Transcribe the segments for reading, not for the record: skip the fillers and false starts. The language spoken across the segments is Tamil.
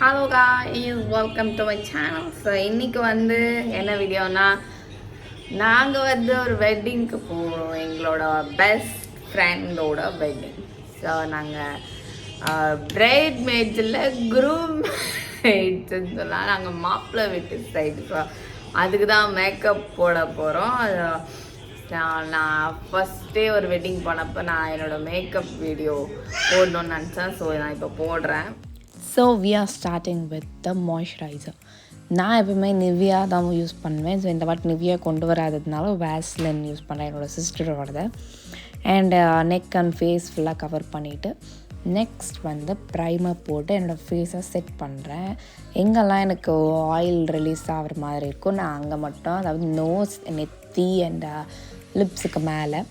Hello guys, welcome to my channel. So இன்றைக்கி வந்து என்ன வீடியோனா, நாங்கள் வந்து ஒரு வெட்டிங்க்கு போகிறோம். எங்களோட பெஸ்ட் ஃப்ரெண்டோட வெட்டிங். ஸோ நாங்கள் பிரைட்மேட்ஸில் குரூம் மேட்ஸ்ன்னு சொல்லலாம். நாங்கள் மாப்பிள்ளை வீட்டு சைடு. ஸோ அதுக்கு தான் மேக்கப் போட போகிறோம். நான் ஃபஸ்ட்டே ஒரு வெட்டிங் போனப்போ நான் என்னோடய மேக்கப் வீடியோ போடணும்னு நினச்சேன். ஸோ நான் இப்போ போடுறேன். So we are starting with the moisturiser. நான் எப்பவுமே நிவ்யா தான் யூஸ் பண்ணுவேன். ஸோ இந்த வாட்டி நிவ்யா கொண்டு வராததுனால வேஸ்லின் யூஸ் பண்ணுறேன், என்னோடய சிஸ்டரோடது. அண்ட் நெக் அண்ட் ஃபேஸ் ஃபுல்லாக கவர் பண்ணிவிட்டு நெக்ஸ்ட் வந்து ப்ரைமர் போட்டு என்னோடய ஃபேஸை செட் பண்ணுறேன். எங்கெல்லாம் எனக்கு ஆயில் ரிலீஸ் ஆகிற மாதிரி இருக்கும் நான் அங்கே மட்டும், அதாவது நோஸ், நெத்தி அண்ட் லிப்ஸுக்கு மேலே.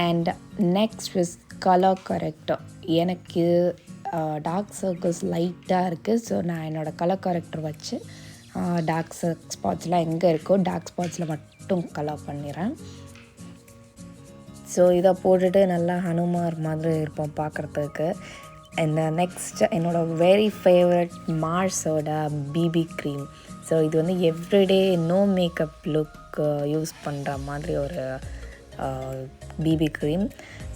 And next with colour corrector. எனக்கு டார்க் சர்க்கிள்ஸ் லைட்டாக இருக்குது. ஸோ நான் என்னோடய கலர் கரெக்டர் வச்சு டார்க் ஸ்பாட்ஸ்லாம் எங்கே இருக்கோ டார்க் ஸ்பாட்ஸில் மட்டும் கலர் பண்ணிடுறேன். ஸோ இதை போட்டுட்டு நல்லா ஹனுமார் மாதிரி இருப்போம் பார்க்குறதுக்கு. அண்ட் நெக்ஸ்ட் என்னோடய வெரி ஃபேவரட் மார்ஸோட பிபி க்ரீம். ஸோ இது வந்து everyday no makeup look use பண்ணுற மாதிரி ஒரு BB cream.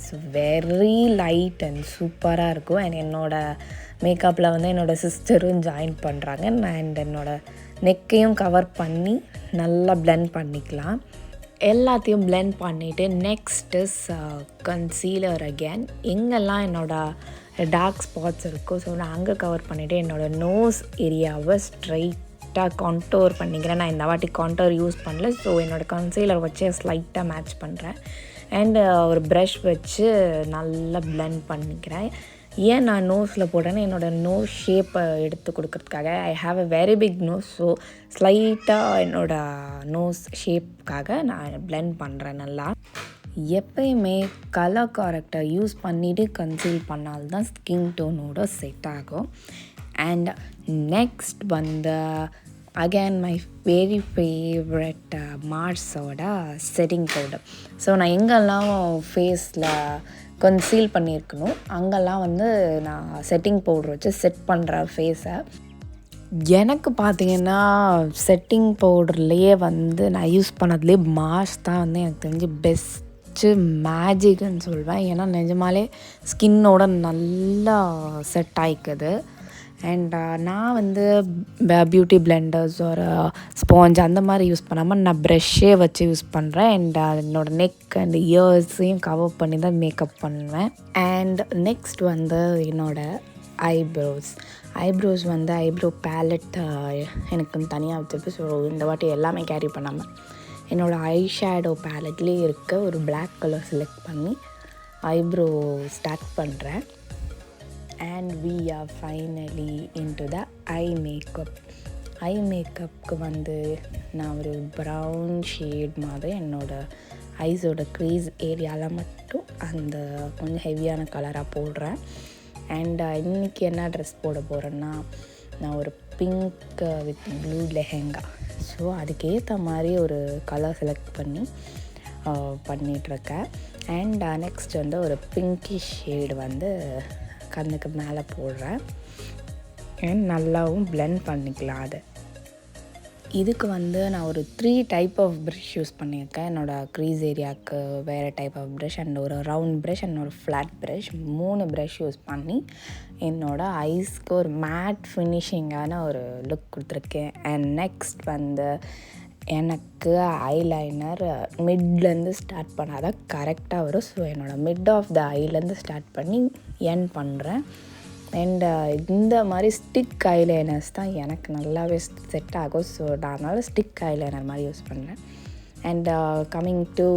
So very light and சூப்பராக இருக்கும். அண்ட் என்னோடய மேக்கப்பில் வந்து என்னோடய சிஸ்டரும் ஜாயின் பண்ணுறாங்க. அண்ட் என்னோடய நெக்கையும் கவர் பண்ணி நல்லா பிளெண்ட் பண்ணிக்கலாம். எல்லாத்தையும் பிளெண்ட் பண்ணிவிட்டு நெக்ஸ்ட் இஸ் கன்சீலர் அகேன். எங்கெல்லாம் என்னோடய டார்க் ஸ்பாட்ஸ் இருக்கும் ஸோ நான் அங்கே கவர் பண்ணிவிட்டு என்னோடய நோஸ் ஏரியாவை ஸ்ட்ரைட்டாக கான்டோர் பண்ணிக்கிறேன். நான் இந்த வாட்டி கான்டோர் யூஸ் பண்ணல. ஸோ என்னோடய கன்சீலர் வச்சு ஸ்லைட்டாக மேட்ச் பண்ணுறேன். அண்டு ஒரு ப்ரஷ் வச்சு நல்லா பிளெண்ட் பண்ணிக்கிறேன். ஏன் நான் நோஸில் போட்டேன்னா என்னோடய நோஸ் ஷேப்பை எடுத்து கொடுக்கறதுக்காக. I have a very big nose. So ஸ்லைட்டாக என்னோடய நோஸ் ஷேப்புக்காக நான் பிளெண்ட் பண்ணுறேன் நல்லா. எப்பயுமே கலர் கரெக்டர் யூஸ் பண்ணிவிட்டு கன்சீல் பண்ணால்தான் ஸ்கின் டோனோட செட் ஆகும். அண்ட் நெக்ஸ்ட் வந்து அகேன் மை வெரி ஃபேவரட் மார்ஸோட செட்டிங் பவுடர். ஸோ நான் எங்கெல்லாம் ஃபேஸில் கன்சீல் பண்ணியிருக்கணும் அங்கெல்லாம் வந்து நான் செட்டிங் பவுடர் வச்சு செட் பண்ணுறேன் ஃபேஸை. எனக்கு பார்த்திங்கன்னா செட்டிங் பவுடர்லேயே வந்து நான் யூஸ் பண்ணதுலேயே மார்ஸ் தான் வந்து எனக்கு தெரிஞ்சு பெஸ்ட்டு மேஜிக்னு சொல்வேன். ஏன்னா நிஜமாலே ஸ்கின்னோட நல்லா செட் ஆகிக்குது. அண்ட் நான் வந்து பியூட்டி பிளெண்டர்ஸ் ஒரு ஸ்பாஞ்ச் அந்த மாதிரி யூஸ் பண்ணாமல் நான் ப்ரெஷ்ஷே வச்சு யூஸ் பண்ணுறேன். அண்ட் என்னோடய நெக் அண்ட் இயர்ஸையும் கவர் பண்ணி தான் மேக்கப் பண்ணுவேன். அண்ட் நெக்ஸ்ட் வந்து என்னோடய ஐப்ரோஸ் வந்து ஐப்ரோ பேலட் எனக்கு தனியாக வச்சுருக்கு. ஸோ இந்த வாட்டி எல்லாமே கேரி பண்ணாமல் என்னோடய ஐ ஷேடோ பேலட்லேயே இருக்க ஒரு பிளாக் கலர் செலக்ட் பண்ணி ஐப்ரோ ஸ்டார்ட் பண்ணுறேன். And we are finally into the eye makeup. ஐ மேக்கப்புக்கு வந்து நான் ஒரு ப்ரௌன் ஷேட் மாதிரி என்னோடய ஐஸோட க்ரீஸ் ஏரியாவில் மட்டும் அந்த கொஞ்சம் ஹெவியான கலராக போடுறேன். அண்ட் இன்றைக்கி என்ன ட்ரெஸ் போட போகிறேன்னா, நான் ஒரு pink with blue lehenga. So அதுக்கேற்ற மாதிரி ஒரு கலர் செலக்ட் பண்ணி பண்ணிகிட்ருக்கேன். அண்ட் நெக்ஸ்ட் வந்து ஒரு பிங்கிஷ் ஷேடு வந்து கண்ணுக்கு மேலே போடுறேன். அண்ட் நல்லாவும் பிளெண்ட் பண்ணிக்கலாம். அது இதுக்கு வந்து நான் ஒரு 3 டைப் ஆஃப் ப்ரஷ் யூஸ் பண்ணியிருக்கேன். என்னோடய க்ரீஸ் ஏரியாவுக்கு வேறு டைப் ஆஃப் ப்ரஷ் அண்ட் ஒரு ரவுண்ட் ப்ரஷ் அண்ட் ஒரு ஃப்ளாட் ப்ரஷ் 3 ப்ரஷ் யூஸ் பண்ணி என்னோடய ஐஸ்க்கு ஒரு மேட் ஃபினிஷிங்கான ஒரு லுக் கொடுத்துருக்கேன். அண்ட் நெக்ஸ்ட் வந்து எனக்கு ஐலைனர் மிட்லேருந்து ஸ்டார்ட் பண்ணால் தான் கரெக்டாக வரும். ஸோ என்னோடய மிட் ஆஃப் த ஐலேருந்து ஸ்டார்ட் பண்ணி என் பண்ணுறேன். அண்ட் இந்த மாதிரி ஸ்டிக் ஐலைனர்ஸ் தான் எனக்கு நல்லாவே செட் ஆகும். ஸோ நான் அதனால் ஸ்டிக் ஐலைனர் மாதிரி யூஸ் பண்ணுறேன். அண்ட் கம்மிங் டு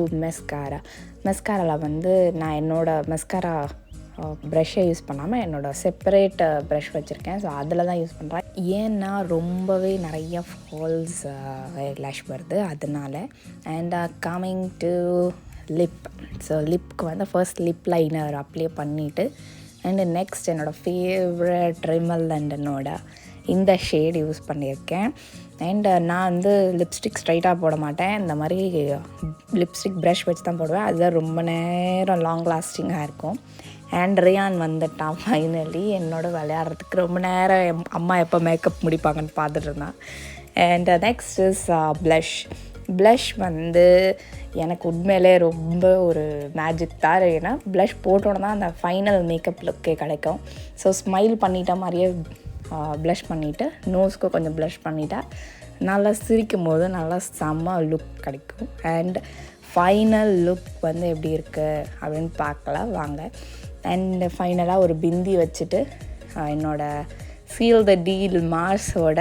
மெஸ்காராவில் வந்து நான் என்னோடய மெஸ்காரா ப்ரஷ்ஷை யூஸ் பண்ணாமல் என்னோடய செப்பரேட் ப்ரஷ் வச்சுருக்கேன். ஸோ அதில் தான் யூஸ் பண்ணுறேன். ஏன்னா ரொம்பவே நிறைய ஃபால்ஸ் லேஷ் வருது அதனால. And coming to lip. So லிப்க்கு வந்து first lip liner apply and next நெக்ஸ்ட் என்னோடய ஃபேவரட் ரிமல் லண்டனோட இந்த ஷேட் யூஸ் பண்ணியிருக்கேன். அண்ட் நான் வந்து லிப்ஸ்டிக் ஸ்ட்ரைட்டாக போட மாட்டேன். இந்த மாதிரி லிப்ஸ்டிக் ப்ரஷ் வச்சு தான் போடுவேன். அதுதான் ரொம்ப நேரம் லாங் லாஸ்டிங்காக இருக்கும். அண்ட் ரியான் வந்துட்டான் ஃபைனலி என்னோட விளையாடுறதுக்கு. ரொம்ப நேரம் அம்மா எப்போ மேக்கப் முடிப்பாங்கன்னு பார்த்துட்டு இருந்தான். அண்ட் நெக்ஸ்ட் இஸ் ப்ளஷ் வந்து எனக்கு உண்மையிலே ரொம்ப ஒரு மேஜிக் தான். ஏன்னா ப்ளஷ் போட்டோன்னு தான் அந்த ஃபைனல் மேக்கப் லுக்கே கிடைக்கும். ஸோ ஸ்மைல் பண்ணிட்ட மாதிரியே ப்ளஷ் பண்ணிவிட்டு நோஸ்க்கு கொஞ்சம் ப்ளஷ் பண்ணிவிட்டா நல்லா சிரிக்கும் போது நல்லா செம்ம லுக் கிடைக்கும். அண்ட் ஃபைனல் லுக் வந்து எப்படி இருக்குது அப்படின்னு பார்க்கலாம் வாங்க. அண்ட் ஃபைனலாக ஒரு பிந்தி வச்சுட்டு என்னோடய ஃபீல் த டீல் மார்ஸோட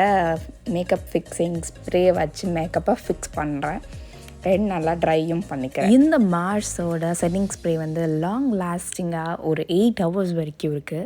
மேக்கப் ஃபிக்ஸிங் ஸ்ப்ரே வச்சு மேக்கப்பை ஃபிக்ஸ் பண்ணுறேன். அண்ட் நல்லா ட்ரையும் பண்ணிக்கிறேன். இந்த மார்ஸோட செட்டிங் ஸ்ப்ரே வந்து லாங் லாஸ்டிங்காக ஒரு 8 hours வரைக்கும் இருக்குது.